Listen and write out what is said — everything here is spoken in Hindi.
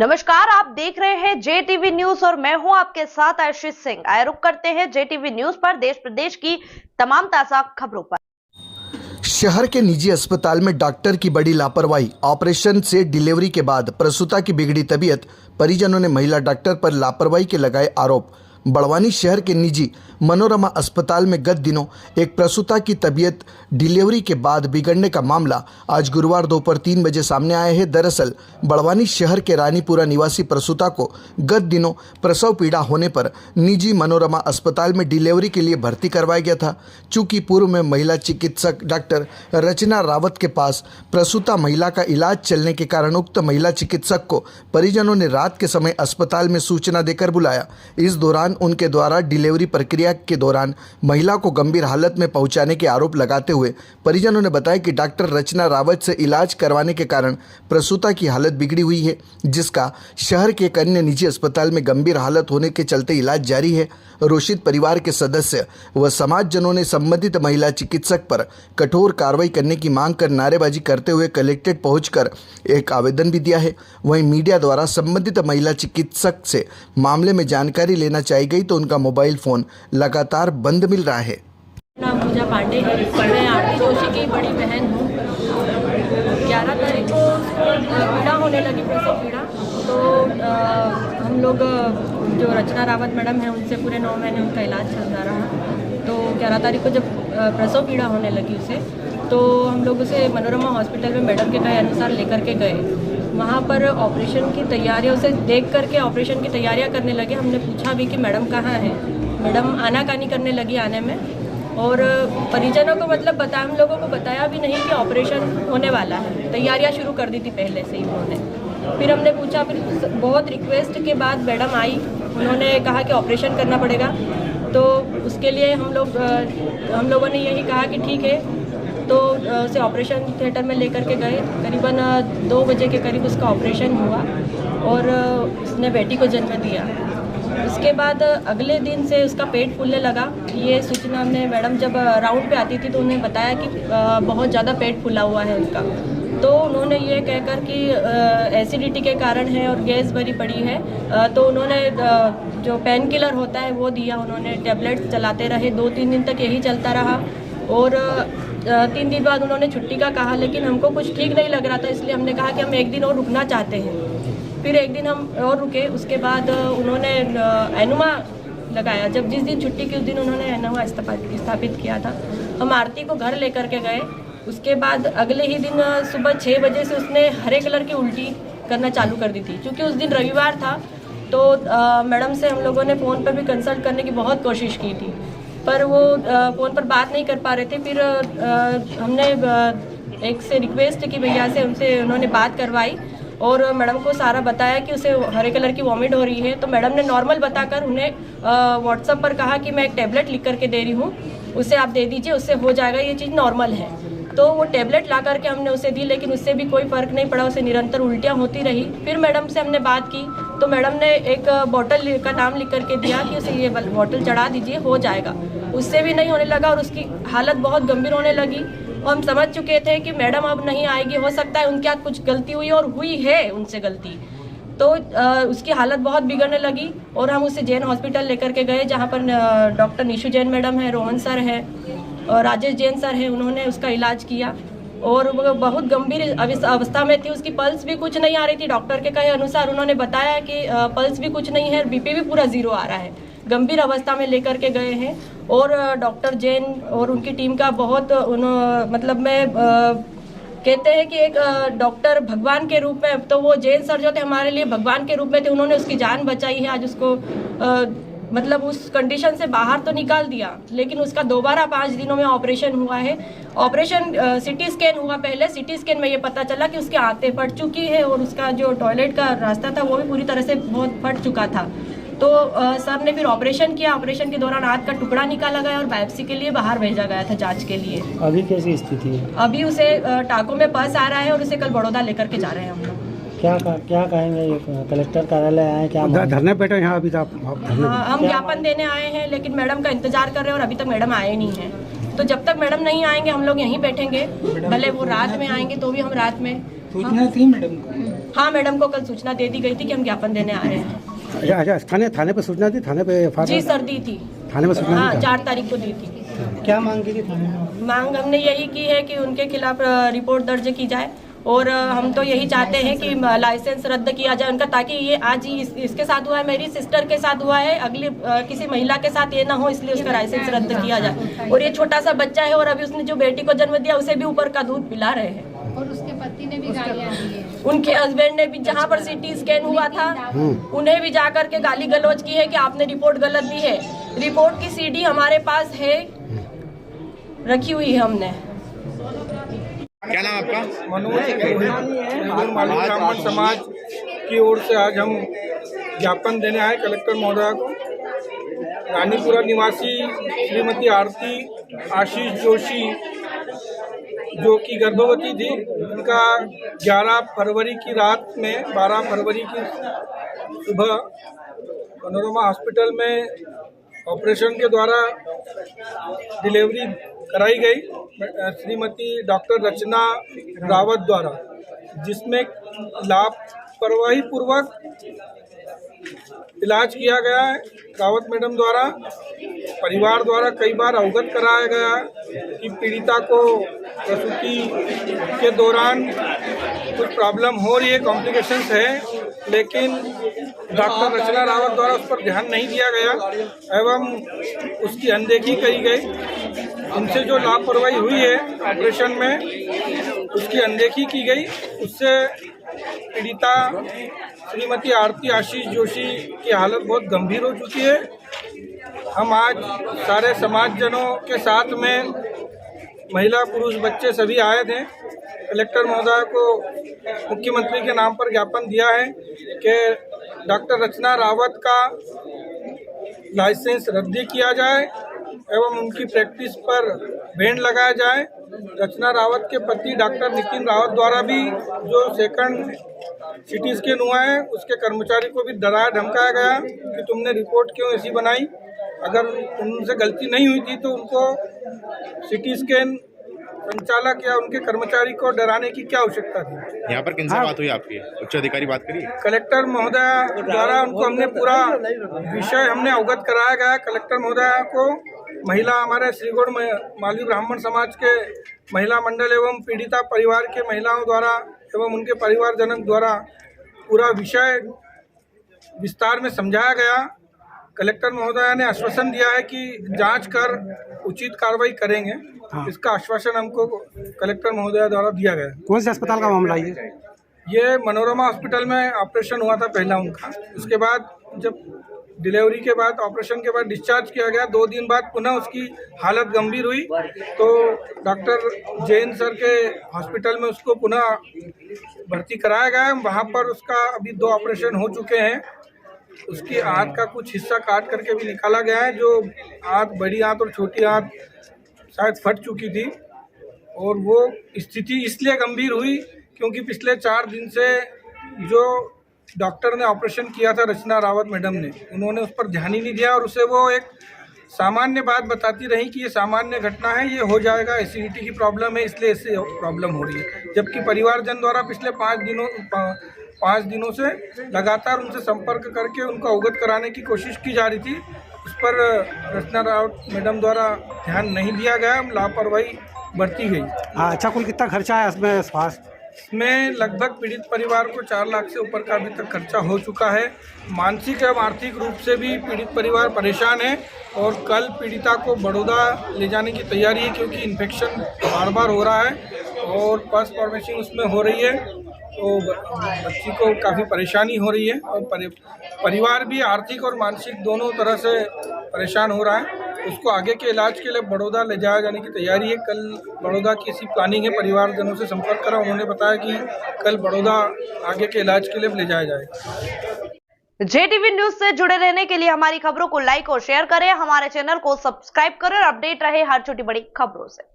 नमस्कार, आप देख रहे हैं JTV न्यूज और मैं हूं आपके साथ आशीष सिंह। आइए रुक करते हैं JTV न्यूज पर देश प्रदेश की तमाम ताजा खबरों पर। शहर के निजी अस्पताल में डॉक्टर की बड़ी लापरवाही, ऑपरेशन से डिलीवरी के बाद प्रसूता की बिगड़ी तबीयत, परिजनों ने महिला डॉक्टर पर लापरवाही के लगाए आरोप। बड़वानी शहर के निजी मनोरमा अस्पताल में गत दिनों एक प्रसूता की तबीयत डिलीवरी के बाद बिगड़ने का मामला आज गुरुवार दोपहर 3 बजे सामने आया है। दरअसल बड़वानी शहर के रानीपुरा निवासी प्रसूता को गत दिनों प्रसव पीड़ा होने पर निजी मनोरमा अस्पताल में डिलीवरी के लिए भर्ती करवाया गया था। चूँकि पूर्व में महिला चिकित्सक डॉक्टर रचना रावत के पास प्रसूता महिला का इलाज चलने के कारण उक्त महिला चिकित्सक को परिजनों ने रात के समय अस्पताल में सूचना देकर बुलाया। इस दौरान उनके द्वारा डिलीवरी प्रक्रिया के दौरान महिला को गंभीर हालत में पहुंचाने के आरोप लगाते हुए परिजनों ने बताया कि डॉक्टर रचना रावत से इलाज करवाने के कारण प्रसूता की हालत बिगड़ी हुई है, जिसका शहर के एक अन्य निजी अस्पताल में गंभीर हालत होने के चलते इलाज जारी है। रोषित परिवार के सदस्य व समाजजनों ने संबंधित महिला चिकित्सक पर कठोर कार्रवाई करने की मांग कर नारेबाजी करते हुए कलेक्ट्रेट पहुंचकर एक आवेदन भी दिया है। वहीं मीडिया द्वारा संबंधित महिला चिकित्सक से मामले में जानकारी लेना चाहिए गई तो उनका मोबाइल फोन लगातार बंद मिल रहा है। नाम पूजा पांडे है। मैं आरती जोशी की बड़ी बहन हूँ। 11 तारीख को पीड़ा होने लगी, प्रसव पीड़ा। तो हम लोग जो रचना रावत मैडम है उनसे पूरे 9 महीने उनका इलाज चलता रहा। तो 11 तारीख को जब प्रसव पीड़ा होने लगी उसे, तो हम लोग उसे मनोरमा हॉस्पिटल में मैडम के कहे अनुसार लेकर के गए। वहाँ पर ऑपरेशन की तैयारियों से देख करके ऑपरेशन की तैयारियाँ करने लगे। हमने पूछा भी कि मैडम कहाँ है। मैडम आनाकानी करने लगी आने में, और परिजनों को हम लोगों को बताया भी नहीं कि ऑपरेशन होने वाला है। तैयारियाँ शुरू कर दी थी पहले से ही उन्होंने। फिर हमने पूछा, फिर बहुत रिक्वेस्ट के बाद मैडम आई। उन्होंने कहा कि ऑपरेशन करना पड़ेगा। तो उसके लिए हम लोगों ने यही कहा कि ठीक है। तो उसे ऑपरेशन थिएटर में लेकर के गए। करीबन 2 बजे के करीब उसका ऑपरेशन हुआ और उसने बेटी को जन्म दिया। उसके बाद अगले दिन से उसका पेट फूलने लगा। ये सूचना हमने मैडम जब राउंड पे आती थी तो उन्हें बताया कि बहुत ज़्यादा पेट फूला हुआ है उसका। तो उन्होंने ये कहकर कि एसिडिटी के कारण है और गैस भरी पड़ी है। तो उन्होंने जो पेन किलर होता है वो दिया। उन्होंने टैबलेट चलाते रहे। 2-3 दिन तक यही चलता रहा और 3 दिन बाद उन्होंने छुट्टी का कहा, लेकिन हमको कुछ ठीक नहीं लग रहा था, इसलिए हमने कहा कि हम 1 दिन और रुकना चाहते हैं। फिर 1 दिन हम और रुके। उसके बाद उन्होंने एनुमा लगाया। जब जिस दिन छुट्टी की उस दिन उन्होंने एनुमा स्थापित किया था। हम आरती को घर लेकर के गए। उसके बाद अगले ही दिन सुबह 6 बजे से उसने हरे कलर की उल्टी करना चालू कर दी थी। क्योंकि उस दिन रविवार था तो मैडम से हम लोगों ने फ़ोन पर भी कंसल्ट करने की बहुत कोशिश की थी, पर वो फ़ोन पर बात नहीं कर पा रहे थे। फिर हमने एक से रिक्वेस्ट की भैया से, उनसे उन्होंने बात करवाई और मैडम को सारा बताया कि उसे हरे कलर की वॉमिट हो रही है। तो मैडम ने नॉर्मल बताकर उन्हें व्हाट्सएप पर कहा कि मैं एक टैबलेट लिख करके दे रही हूँ, उसे आप दे दीजिए, उससे हो जाएगा, ये चीज़ नॉर्मल है। तो वो टैबलेट ला करके हमने उसे दी, लेकिन उससे भी कोई फ़र्क नहीं पड़ा। उसे निरंतर उल्टियाँ होती रही। फिर मैडम से हमने बात की तो मैडम ने एक बॉटल का नाम लिख करके दिया कि उसे ये बॉटल चढ़ा दीजिए, हो जाएगा। उससे भी नहीं होने लगा और उसकी हालत बहुत गंभीर होने लगी। और हम समझ चुके थे कि मैडम अब नहीं आएगी, हो सकता है उनके हाथ कुछ गलती हुई और हुई है उनसे गलती। तो उसकी हालत बहुत बिगड़ने लगी और हम उसे जैन हॉस्पिटल लेकर के गए, जहाँ पर डॉक्टर निशु जैन मैडम है, रोहन सर है और राजेश जैन सर है। उन्होंने उसका इलाज किया और वो बहुत गंभीर अवस्था में थी। उसकी पल्स भी कुछ नहीं आ रही थी। डॉक्टर के कहे अनुसार उन्होंने बताया कि पल्स भी कुछ नहीं है, बीपी भी पूरा 0 आ रहा है। गंभीर अवस्था में लेकर के गए हैं और डॉक्टर जैन और उनकी टीम का बहुत कहते हैं कि एक डॉक्टर भगवान के रूप में, तो वो जैन सर जो थे हमारे लिए भगवान के रूप में थे। उन्होंने उसकी जान बचाई है। आज उसको उस कंडीशन से बाहर तो निकाल दिया, लेकिन उसका दोबारा 5 दिनों में ऑपरेशन हुआ है। ऑपरेशन सिटी स्कैन हुआ पहले। सिटी स्कैन में ये पता चला कि उसकी आंतें फट चुकी है और उसका जो टॉयलेट का रास्ता था वो भी पूरी तरह से बहुत फट चुका था। तो सर ने फिर ऑपरेशन किया। ऑपरेशन के दौरान आंत का टुकड़ा निकाला गया और बायोप्सी के लिए बाहर भेजा गया था जांच के लिए। अभी कैसी स्थिति है? अभी उसे टाँकों में पस आ रहा है और उसे कल बड़ौदा लेकर के जा रहे हैं हम लोग। क्या कहेंगे? कलेक्टर कार्यालय आए, क्या धरने बैठे यहाँ अभी तक? हम ज्ञापन देने आए हैं, लेकिन मैडम का इंतजार कर रहे हैं और अभी तक मैडम आए नहीं हैं। तो जब तक मैडम नहीं आएंगे हम लोग यहीं बैठेंगे। भले वो रात में आएंगे तो भी हम रात में, सूचना थी मैडम को? हाँ, मैडम को कल सूचना दे दी गई थी कि हम ज्ञापन देने आ रहे हैं। अच्छा, थाने पे सूचना दी, थाने पे जी सर, दी थी। थाने में सूचना हाँ, दी? 4 तारीख को दी थी। क्या मांग की थी थाने में? मांग हमने यही की है कि उनके खिलाफ रिपोर्ट दर्ज की जाए और हम तो यही चाहते हैं कि लाइसेंस रद्द किया जाए उनका, ताकि ये आज ही इसके साथ हुआ है, मेरी सिस्टर के साथ हुआ है, अगली किसी महिला के साथ ये ना हो, इसलिए उसका लाइसेंस रद्द किया जाए। और ये छोटा सा बच्चा है और अभी उसने जो बेटी को जन्म दिया उसे भी ऊपर का दूध पिला रहे हैं और उसके पति ने भी गालियां दी है। उनके हस्बैंड ने भी, जहाँ पर सीटी स्कैन हुआ था उन्हें भी जाकर के गाली गलौज की है कि आपने रिपोर्ट गलत दी है। रिपोर्ट की सीडी हमारे पास है, रखी हुई है हमने। क्या नाम आपका? मनोज मालवी ब्राह्मण समाज की ओर से आज हम ज्ञापन देने आए कलेक्टर महोदया को। रानीपुरा निवासी श्रीमती आरती आशीष जोशी जो कि गर्भवती थी, उनका 11 फरवरी की रात में 12 फरवरी की सुबह मनोरमा हॉस्पिटल में ऑपरेशन के द्वारा डिलीवरी कराई गई श्रीमती डॉक्टर रचना रावत द्वारा, जिसमें लापरवाही पूर्वक इलाज किया गया है। रावत मैडम द्वारा परिवार द्वारा कई बार अवगत कराया गया कि पीड़िता को प्रसूति के दौरान कुछ प्रॉब्लम हो रही है, कॉम्प्लिकेशंस है, लेकिन डॉक्टर रचना रावत द्वारा उस पर ध्यान नहीं दिया गया एवं उसकी अनदेखी करी गई। उनसे जो लापरवाही हुई है ऑपरेशन में, उसकी अनदेखी की गई। उससे पीड़िता श्रीमती आरती आशीष जोशी की हालत बहुत गंभीर हो चुकी है। हम आज सारे समाजजनों के साथ में महिला पुरुष बच्चे सभी आए थे। कलेक्टर महोदय को मुख्यमंत्री के नाम पर ज्ञापन दिया है कि डॉक्टर रचना रावत का लाइसेंस रद्द किया जाए एवं उनकी प्रैक्टिस पर बैन लगाया जाए। रचना रावत के पति डॉक्टर नितिन रावत द्वारा भी जो सेकंड सिटी स्कैन हुआ है, उसके कर्मचारी को भी डराया धमकाया गया कि तुमने रिपोर्ट क्यों ऐसी बनाई। अगर उनसे गलती नहीं हुई थी तो उनको सिटी स्कैन संचालक या उनके कर्मचारी को डराने की क्या आवश्यकता थी। यहाँ पर किनसे बात हुई आपकी? उच्च अधिकारी बात करी? कलेक्टर महोदय द्वारा उनको हमने पूरा विषय हमने अवगत कराया गया। कलेक्टर महोदय को महिला हमारे श्रीगौड़ मालवी ब्राह्मण समाज के महिला मंडल एवं पीड़िता परिवार के महिलाओं द्वारा एवं उनके परिवारजनक द्वारा पूरा विषय विस्तार में समझाया गया। कलेक्टर महोदय ने आश्वासन दिया है कि जांच कर उचित कार्रवाई करेंगे। इसका आश्वासन हमको कलेक्टर महोदय द्वारा दिया गया। कौन से अस्पताल का मामला है ये मनोरमा हॉस्पिटल में ऑपरेशन हुआ था पहला उनका। उसके बाद जब डिलीवरी के बाद ऑपरेशन के बाद डिस्चार्ज किया गया, 2 दिन बाद पुनः उसकी हालत गंभीर हुई तो डॉक्टर जैन सर के हॉस्पिटल में उसको पुनः भर्ती कराया गया। वहाँ पर उसका अभी 2 ऑपरेशन हो चुके हैं। उसकी आंत का कुछ हिस्सा काट करके भी निकाला गया है। जो आंत, बड़ी आंत और छोटी आंत शायद फट चुकी थी और वो स्थिति इसलिए गंभीर हुई क्योंकि पिछले 4 दिन से जो डॉक्टर ने ऑपरेशन किया था रचना रावत मैडम ने, उन्होंने उस पर ध्यान ही नहीं दिया और उसे वो एक सामान्य बात बताती रही कि ये सामान्य घटना है, ये हो जाएगा, एसिडिटी की प्रॉब्लम है इसलिए इससे प्रॉब्लम हो रही है। जबकि परिवारजन द्वारा पिछले 5 दिनों से लगातार उनसे संपर्क करके उनको अवगत कराने की कोशिश की जा रही थी। उस पर रचना रावत मैडम द्वारा ध्यान नहीं दिया गया, लापरवाही बरती गई। अच्छा, कुल कितना खर्चा है इसमें स्वास्थ्य? इसमें लगभग पीड़ित परिवार को 4 लाख से ऊपर का अभी तक खर्चा हो चुका है। मानसिक एवं आर्थिक रूप से भी पीड़ित परिवार परेशान है और कल पीड़िता को बड़ौदा ले जाने की तैयारी है क्योंकि इन्फेक्शन बार हो रहा है और पल्स फॉर्मेशन उसमें हो रही है, तो बच्ची को काफ़ी परेशानी हो रही है और परिवार भी आर्थिक और मानसिक दोनों तरह से परेशान हो रहा है। उसको आगे के इलाज के लिए बड़ौदा ले जाया जाने की तैयारी है। कल बड़ौदा की ऐसी प्लानिंग है, परिवारजनों से संपर्क करा, उन्होंने बताया कि कल बड़ौदा आगे के इलाज के लिए ले जाया जाएगा। JTV न्यूज से जुड़े रहने के लिए हमारी खबरों को लाइक और शेयर करें, हमारे चैनल को सब्सक्राइब करें और अपडेट रहे हर छोटी बड़ी खबरों से।